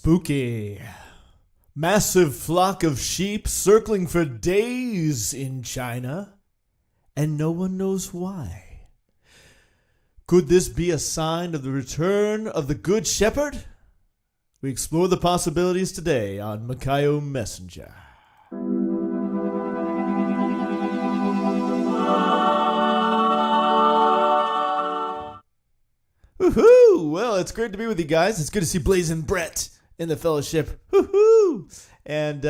Spooky. Massive flock of sheep circling for days in China, and no one knows why. Could this be a sign of the return of the Good Shepherd? We explore the possibilities today on Makayo Messenger. Woohoo! Well, it's great to be with you guys. It's good to see Blazing Brett in the fellowship. Woohoo! And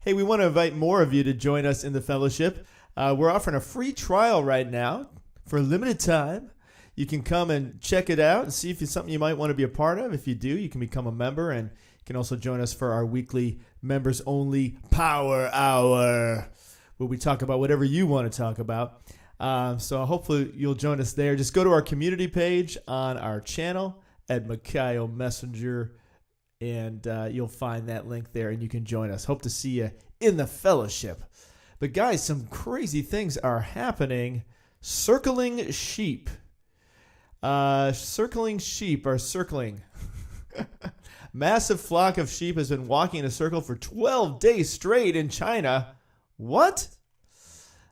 hey, we want to invite more of you to join us in the fellowship. We're offering a free trial right now for a limited time. You can come and check it out and see if it's something you might want to be a part of. If you do, you can become a member, and you can also join us for our weekly members-only Power Hour, where we talk about whatever you want to talk about. So hopefully you'll join us there. Just go to our community page on our channel at Makayo Messenger, and you'll find that link there, and you can join us. Hope to see you in the fellowship. But guys, some crazy things are happening. Circling sheep. Circling sheep are circling. Massive flock of sheep has been walking in a circle for 12 days straight in China. What?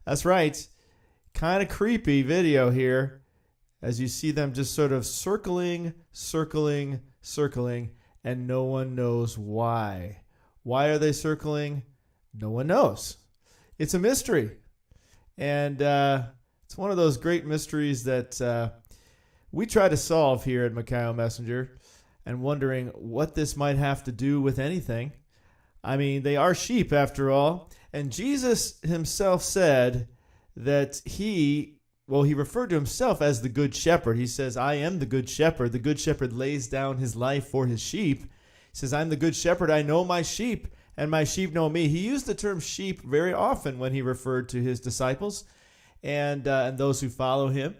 That's right. Kind of creepy video here as you see them just sort of circling, and no one knows why. Why are they circling? No one knows. It's a mystery. And it's one of those great mysteries that we try to solve here at Makayo Messenger, and wondering what this might have to do with anything. I mean, they are sheep after all. And Jesus himself said that he referred to himself as the Good Shepherd. He says, I am the Good Shepherd. The Good Shepherd lays down his life for his sheep. He says, I'm the Good Shepherd. I know my sheep, and my sheep know me. He used the term sheep very often when he referred to his disciples and those who follow him,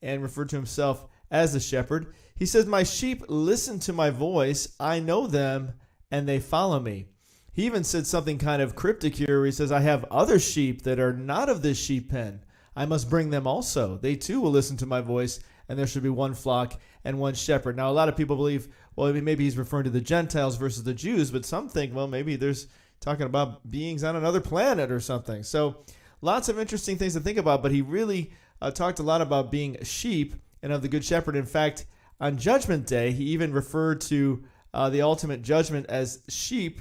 and referred to himself as the shepherd. He says, my sheep listen to my voice. I know them, and they follow me. He even said something kind of cryptic here where he says, I have other sheep that are not of this sheep pen. I must bring them also. They too will listen to my voice, and there should be one flock and one shepherd. Now, a lot of people believe, well, maybe he's referring to the Gentiles versus the Jews, but some think, well, maybe there's talking about beings on another planet or something. So lots of interesting things to think about, but he really talked a lot about being sheep and of the Good Shepherd. In fact, on Judgment Day, he even referred to the ultimate judgment as sheep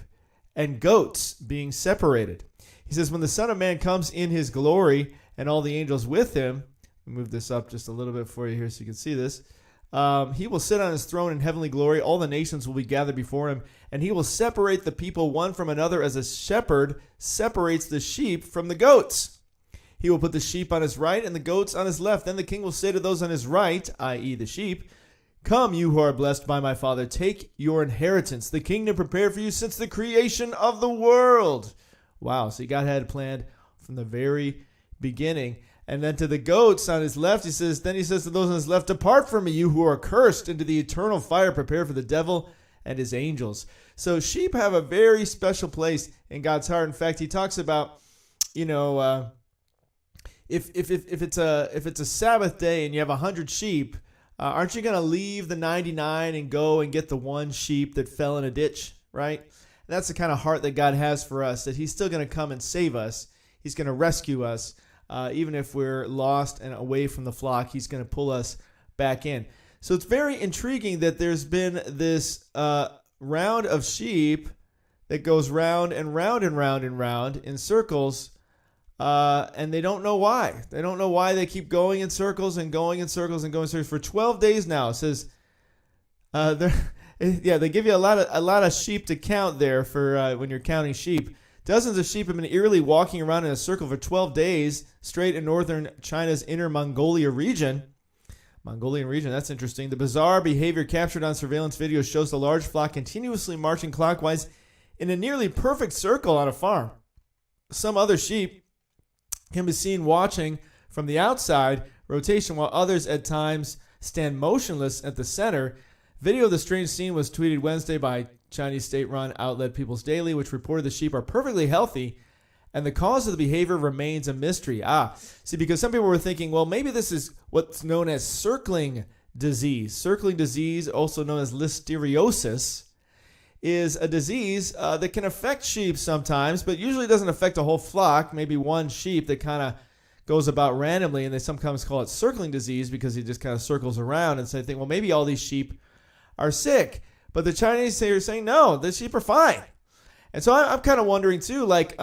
and goats being separated. He says, when the Son of Man comes in his glory and all the angels with him, move this up just a little bit for you here so you can see this. He will sit on his throne in heavenly glory. All the nations will be gathered before him, and he will separate the people one from another as a shepherd separates the sheep from the goats. He will put the sheep on his right and the goats on his left. Then the king will say to those on his right, i.e. the sheep, come, you who are blessed by my Father, take your inheritance, the kingdom prepared for you since the creation of the world. Wow, so God had planned from the very beginning. And then to the goats on his left, he says to those on his left, depart from me, you who are cursed, into the eternal fire prepared for the devil and his angels. So sheep have a very special place in God's heart. In fact, he talks about, if it's a Sabbath day and you have 100 sheep, aren't you going to leave the 99 and go and get the one sheep that fell in a ditch, right? And that's the kind of heart that God has for us, that he's still going to come and save us. He's going to rescue us. Even if we're lost and away from the flock, he's going to pull us back in. So it's very intriguing that there's been this round of sheep that goes round and round and round and round in circles, and they don't know why. They don't know why they keep going in circles and going in circles and going in circles for 12 days now. It says, they give you a lot of sheep to count there for when you're counting sheep. Dozens of sheep have been eerily walking around in a circle for 12 days straight in northern China's inner Mongolian region, that's interesting. The bizarre behavior captured on surveillance video shows the large flock continuously marching clockwise in a nearly perfect circle on a farm. Some other sheep can be seen watching from the outside rotation, while others at times stand motionless at the center. Video of the strange scene was tweeted Wednesday by Chinese state-run outlet People's Daily, which reported the sheep are perfectly healthy, and the cause of the behavior remains a mystery. See, because some people were thinking, well, maybe this is what's known as circling disease. Circling disease, also known as listeriosis, is a disease that can affect sheep sometimes, but usually doesn't affect a whole flock, maybe one sheep that kind of goes about randomly, and they sometimes call it circling disease because he just kind of circles around, and so they think, well, maybe all these sheep are sick. But the Chinese are saying, no, the sheep are fine. And so I'm kind of wondering too, like,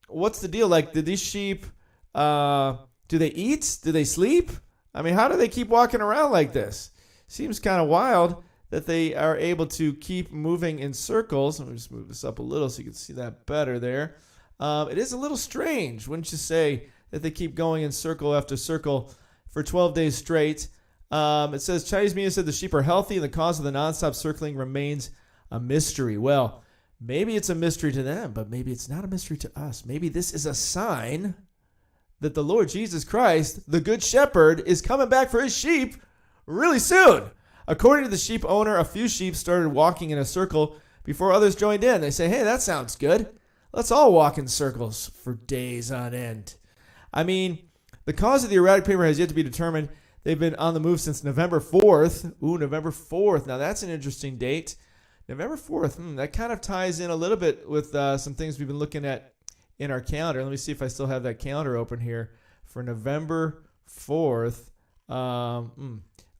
what's the deal? Like, did these sheep, do they eat? Do they sleep? I mean, how do they keep walking around like this? Seems kind of wild that they are able to keep moving in circles. Let me just move this up a little so you can see that better there. It is a little strange, wouldn't you say, that they keep going in circle after circle for 12 days straight. It says, Chinese media said the sheep are healthy and the cause of the nonstop circling remains a mystery. Well, maybe it's a mystery to them, but maybe it's not a mystery to us. Maybe this is a sign that the Lord Jesus Christ, the Good Shepherd, is coming back for his sheep really soon. According to the sheep owner, a few sheep started walking in a circle before others joined in. They say, hey, that sounds good. Let's all walk in circles for days on end. I mean, the cause of the erratic paper has yet to be determined. They've been on the move since November 4th. Ooh, November 4th. Now, that's an interesting date. November 4th. That kind of ties in a little bit with some things we've been looking at in our calendar. Let me see if I still have that calendar open here for November 4th.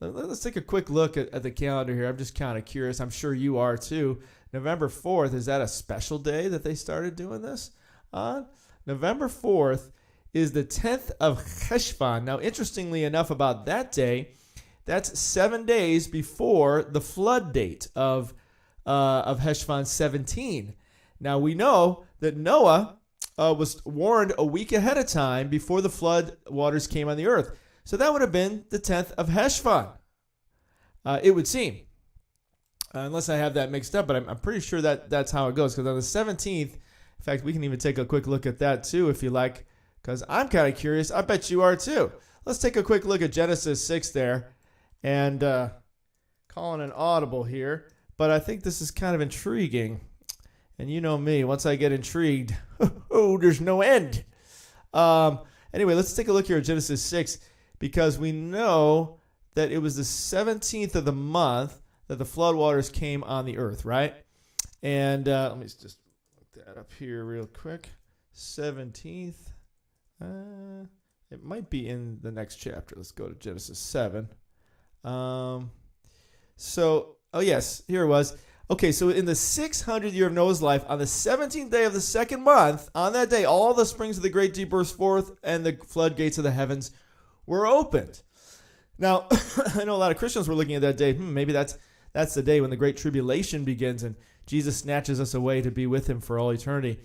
Let's take a quick look at the calendar here. I'm just kind of curious. I'm sure you are too. November 4th, is that a special day that they started doing this on? November 4th is the 10th of Cheshvan. Now, interestingly enough about that day, that's 7 days before the flood date of Cheshvan 17. Now, we know that Noah was warned a week ahead of time before the flood waters came on the earth. So that would have been the 10th of Cheshvan, it would seem. Unless I have that mixed up, but I'm pretty sure that's how it goes. Because on the 17th, in fact, we can even take a quick look at that too if you like, because I'm kind of curious. I bet you are too. Let's take a quick look at Genesis 6 there, and calling an audible here. But I think this is kind of intriguing. And you know me, once I get intrigued, there's no end. Anyway, let's take a look here at Genesis 6, because we know that it was the 17th of the month that the floodwaters came on the earth, right? And let me just look that up here real quick. 17th. It might be in the next chapter. Let's go to Genesis 7. Oh yes, here it was. Okay, so in the 600th year of Noah's life, on the 17th day of the second month, on that day, all the springs of the great deep burst forth, and the floodgates of the heavens were opened. Now, I know a lot of Christians were looking at that day. Maybe that's the day when the great tribulation begins and Jesus snatches us away to be with him for all eternity.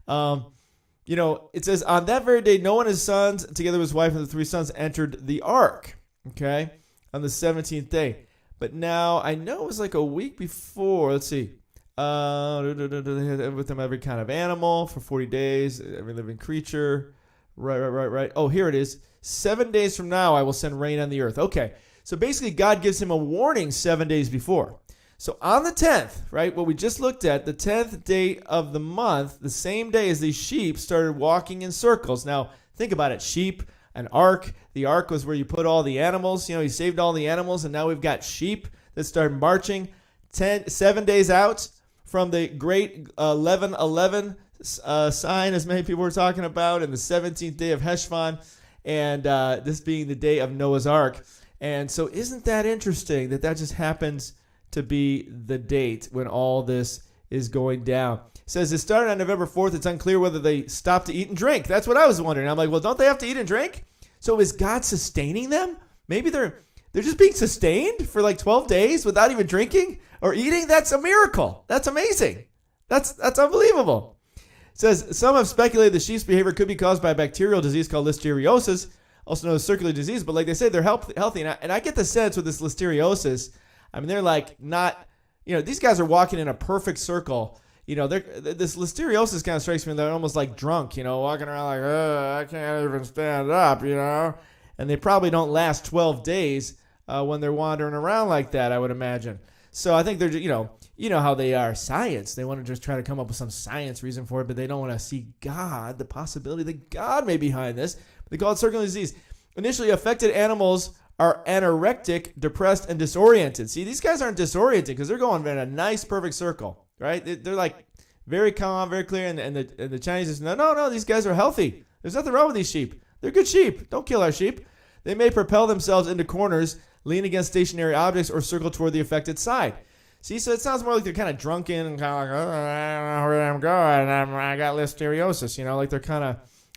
It says, on that very day, Noah and his sons, together with his wife and the 3 sons, entered the ark, okay, on the 17th day. But now, I know it was like a week before, let's see, with them every kind of animal for 40 days, every living creature, right. Oh, here it is. 7 days from now, I will send rain on the earth. Okay, so basically God gives him a warning 7 days before. So on the 10th, right, what we just looked at, the 10th day of the month, the same day as these sheep started walking in circles. Now, think about it. Sheep, an ark. The ark was where you put all the animals. He saved all the animals, and now we've got sheep that started marching 7 days out from the great 11:11 sign, as many people were talking about, and the 17th day of Cheshvan, and this being the day of Noah's Ark. And so isn't that interesting that just happens to be the date when all this is going down? It says it started on November 4th. It's unclear whether they stopped to eat and drink. That's what I was wondering. I'm like, well, don't they have to eat and drink? So is God sustaining them? Maybe they're just being sustained for like 12 days without even drinking or eating? That's a miracle. That's amazing. That's unbelievable. It says some have speculated the sheep's behavior could be caused by a bacterial disease called listeriosis, also known as circular disease. But like they say, they're healthy. And I get the sense with this listeriosis, I mean, they're like not, these guys are walking in a perfect circle. This listeriosis kind of strikes me. They're almost like drunk, walking around like, I can't even stand up, And they probably don't last 12 days when they're wandering around like that, I would imagine. So I think they're, you know how they are, science. They want to just try to come up with some science reason for it, but they don't want to see God, the possibility that God may be behind this. They call it circular disease. Initially, affected animals are anorectic, depressed, and disoriented. See, these guys aren't disoriented because they're going in a nice, perfect circle. right? They're like very calm, very clear, and the Chinese is, no, these guys are healthy. There's nothing wrong with these sheep. They're good sheep. Don't kill our sheep. They may propel themselves into corners, lean against stationary objects, or circle toward the affected side. See, so it sounds more like they're kind of drunken and kind of like, I don't know where I'm going. I got listeriosis, like they're kind of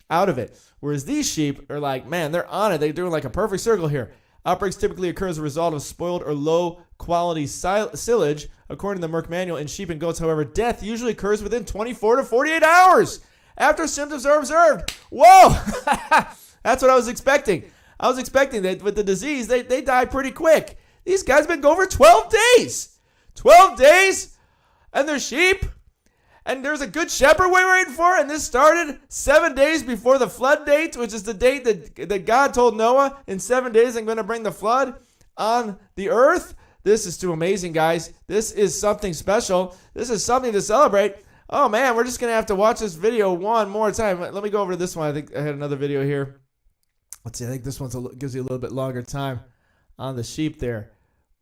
out of it. Whereas these sheep are like, man, they're on it. They're doing like a perfect circle here. Outbreaks typically occur as a result of spoiled or low-quality silage. According to the Merck Manual, in sheep and goats, however, death usually occurs within 24 to 48 hours after symptoms are observed. Whoa! That's what I was expecting. I was expecting that with the disease, they die pretty quick. These guys have been going for 12 days. 12 days? And they're sheep? And there's a good shepherd we're waiting for, and this started 7 days before the flood date, which is the date that God told Noah, in 7 days I'm going to bring the flood on the earth. This is too amazing, guys. This is something special. This is something to celebrate. Oh, man, we're just going to have to watch this video one more time. Let me go over to this one. I think I had another video here. Let's see. I think this one gives you a little bit longer time on the sheep there.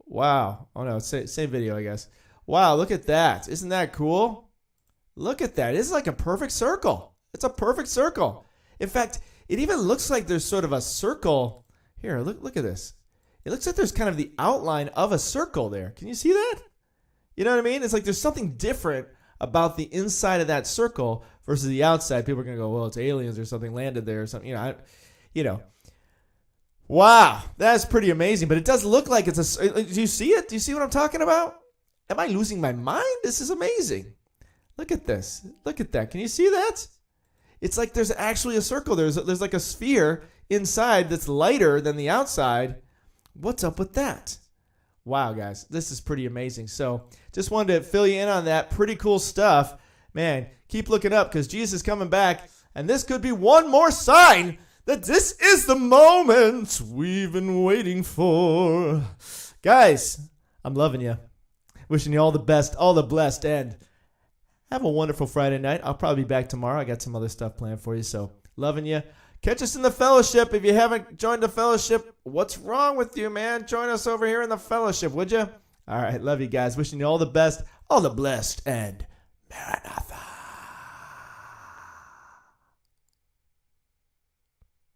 Wow. Oh, no, it's same video, I guess. Wow, look at that. Isn't that cool? Look at that. It's like a perfect circle. It's a perfect circle. In fact, it even looks like there's sort of a circle. Here, look at this. It looks like there's kind of the outline of a circle there. Can you see that? You know what I mean? It's like there's something different about the inside of that circle versus the outside. People are going to go, well, it's aliens or something landed there or something. Wow, that's pretty amazing. But it does look like it's a... Do you see it? Do you see what I'm talking about? Am I losing my mind? This is amazing. Look at this. Look at that. Can you see that? It's like there's actually a circle. There's like a sphere inside that's lighter than the outside. What's up with that? Wow, guys. This is pretty amazing. So just wanted to fill you in on that. Pretty cool stuff. Man, keep looking up because Jesus is coming back. And this could be one more sign that this is the moment we've been waiting for. Guys, I'm loving you. Wishing you all the best, all the blessed, and have a wonderful Friday night. I'll probably be back tomorrow. I got some other stuff planned for you, so loving you. Catch us in the fellowship. If you haven't joined the fellowship, what's wrong with you, man? Join us over here in the fellowship, would you? All right, love you guys. Wishing you all the best, all the blessed, and Maranatha.